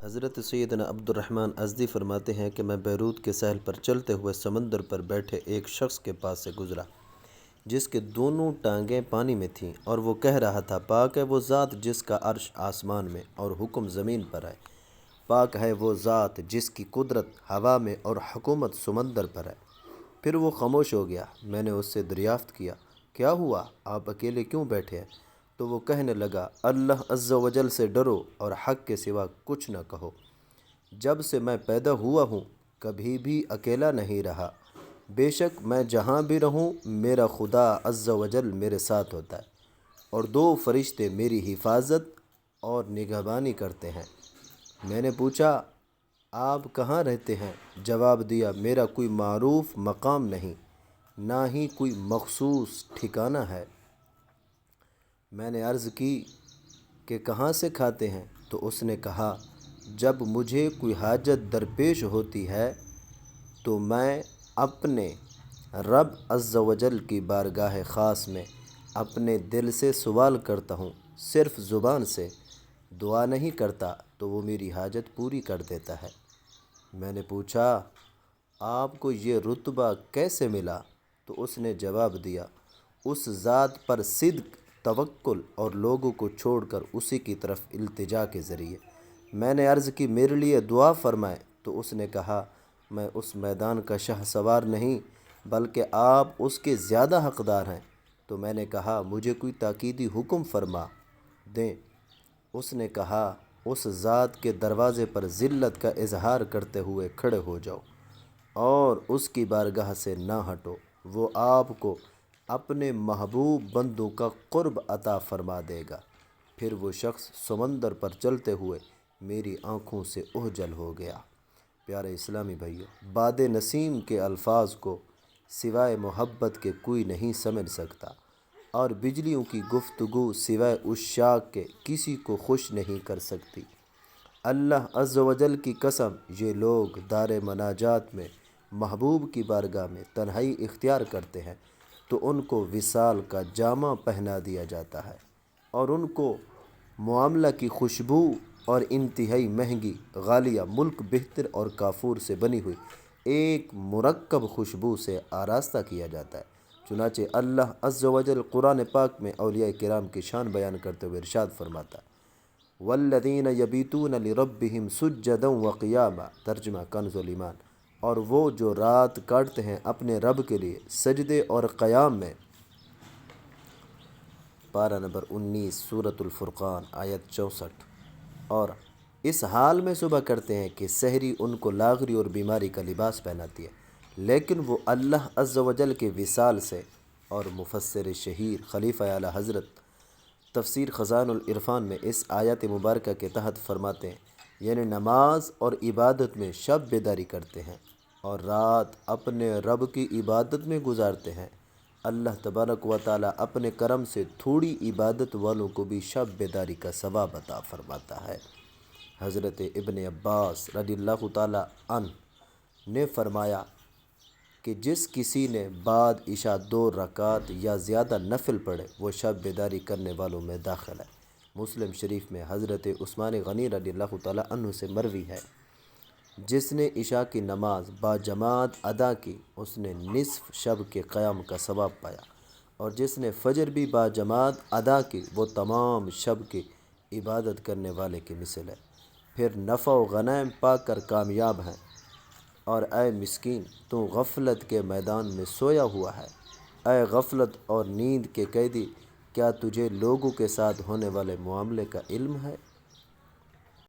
حضرت سیدنا عبد الرحمن ازدی فرماتے ہیں کہ میں بیروت کے ساحل پر چلتے ہوئے سمندر پر بیٹھے ایک شخص کے پاس سے گزرا جس کے دونوں ٹانگیں پانی میں تھیں، اور وہ کہہ رہا تھا، پاک ہے وہ ذات جس کا عرش آسمان میں اور حکم زمین پر ہے، پاک ہے وہ ذات جس کی قدرت ہوا میں اور حکومت سمندر پر ہے۔ پھر وہ خاموش ہو گیا۔ میں نے اس سے دریافت کیا، کیا ہوا، آپ اکیلے کیوں بیٹھے ہیں؟ تو وہ کہنے لگا، اللہ عز و جل سے ڈرو اور حق کے سوا کچھ نہ کہو۔ جب سے میں پیدا ہوا ہوں کبھی بھی اکیلا نہیں رہا، بے شک میں جہاں بھی رہوں میرا خدا عز و جل میرے ساتھ ہوتا ہے، اور دو فرشتے میری حفاظت اور نگہبانی کرتے ہیں۔ میں نے پوچھا، آپ کہاں رہتے ہیں؟ جواب دیا، میرا کوئی معروف مقام نہیں، نہ ہی کوئی مخصوص ٹھکانہ ہے۔ میں نے عرض کی کہ کہاں سے کھاتے ہیں؟ تو اس نے کہا، جب مجھے کوئی حاجت درپیش ہوتی ہے تو میں اپنے رب عز و جل کی بارگاہ خاص میں اپنے دل سے سوال کرتا ہوں، صرف زبان سے دعا نہیں کرتا، تو وہ میری حاجت پوری کر دیتا ہے۔ میں نے پوچھا، آپ کو یہ رتبہ کیسے ملا؟ تو اس نے جواب دیا، اس ذات پر صدق، توکل اور لوگوں کو چھوڑ کر اسی کی طرف التجا کے ذریعے۔ میں نے عرض کی، میرے لیے دعا فرمائیں۔ تو اس نے کہا، میں اس میدان کا شاہ سوار نہیں بلکہ آپ اس کے زیادہ حقدار ہیں۔ تو میں نے کہا، مجھے کوئی تاکیدی حکم فرما دیں۔ اس نے کہا، اس ذات کے دروازے پر ذلت کا اظہار کرتے ہوئے کھڑے ہو جاؤ اور اس کی بارگاہ سے نہ ہٹو، وہ آپ کو اپنے محبوب بندوں کا قرب عطا فرما دے گا۔ پھر وہ شخص سمندر پر چلتے ہوئے میری آنکھوں سے اوجھل ہو گیا۔ پیارے اسلامی بھائیوں، باد نسیم کے الفاظ کو سوائے محبت کے کوئی نہیں سمجھ سکتا، اور بجلیوں کی گفتگو سوائے عشاق کے کسی کو خوش نہیں کر سکتی۔ اللہ عز و جل کی قسم، یہ لوگ دار مناجات میں محبوب کی بارگاہ میں تنہائی اختیار کرتے ہیں تو ان کو وصال کا جامہ پہنا دیا جاتا ہے، اور ان کو معاملہ کی خوشبو اور انتہائی مہنگی غالیہ ملک بہتر اور کافور سے بنی ہوئی ایک مرکب خوشبو سے آراستہ کیا جاتا ہے۔ چنانچہ اللہ عز و جل قرآن پاک میں اولیاء کرام کی شان بیان کرتے ہوئے ارشاد فرماتا ہے، والذین یبیتون لربہم سجدا وقیاما، ترجمہ کنز الایمان، اور وہ جو رات کاٹتے ہیں اپنے رب کے لیے سجدے اور قیام میں۔ پارہ نمبر 19 سورۃ الفرقان آیت 64۔ اور اس حال میں صبح کرتے ہیں کہ سحری ان کو لاغری اور بیماری کا لباس پہناتی ہے، لیکن وہ اللہ عز و جل کے وصال سے۔ اور مفسر شہیر خلیفہ اعلی حضرت تفسیر خزائن العرفان میں اس آیت مبارکہ کے تحت فرماتے ہیں، یعنی نماز اور عبادت میں شب بیداری کرتے ہیں اور رات اپنے رب کی عبادت میں گزارتے ہیں۔ اللہ تبارک و تعالیٰ اپنے کرم سے تھوڑی عبادت والوں کو بھی شب بیداری کا ثواب عطا فرماتا ہے۔ حضرت ابن عباس رضی اللہ تعالیٰ عنہ نے فرمایا کہ جس کسی نے بعد عشاء 2 رکعات یا زیادہ نفل پڑھے وہ شب بیداری کرنے والوں میں داخل ہے۔ مسلم شریف میں حضرت عثمان غنی رضی اللہ تعالیٰ عنہ سے مروی ہے، جس نے عشاء کی نماز باجماعت ادا کی اس نے نصف شب کے قیام کا ثواب پایا، اور جس نے فجر بھی باجماعت ادا کی وہ تمام شب کی عبادت کرنے والے کی مثل ہے۔ پھر نفع و غنائم پا کر کامیاب ہیں۔ اور اے مسکین، تو غفلت کے میدان میں سویا ہوا ہے۔ اے غفلت اور نیند کے قیدی، کیا تجھے لوگوں کے ساتھ ہونے والے معاملے کا علم ہے؟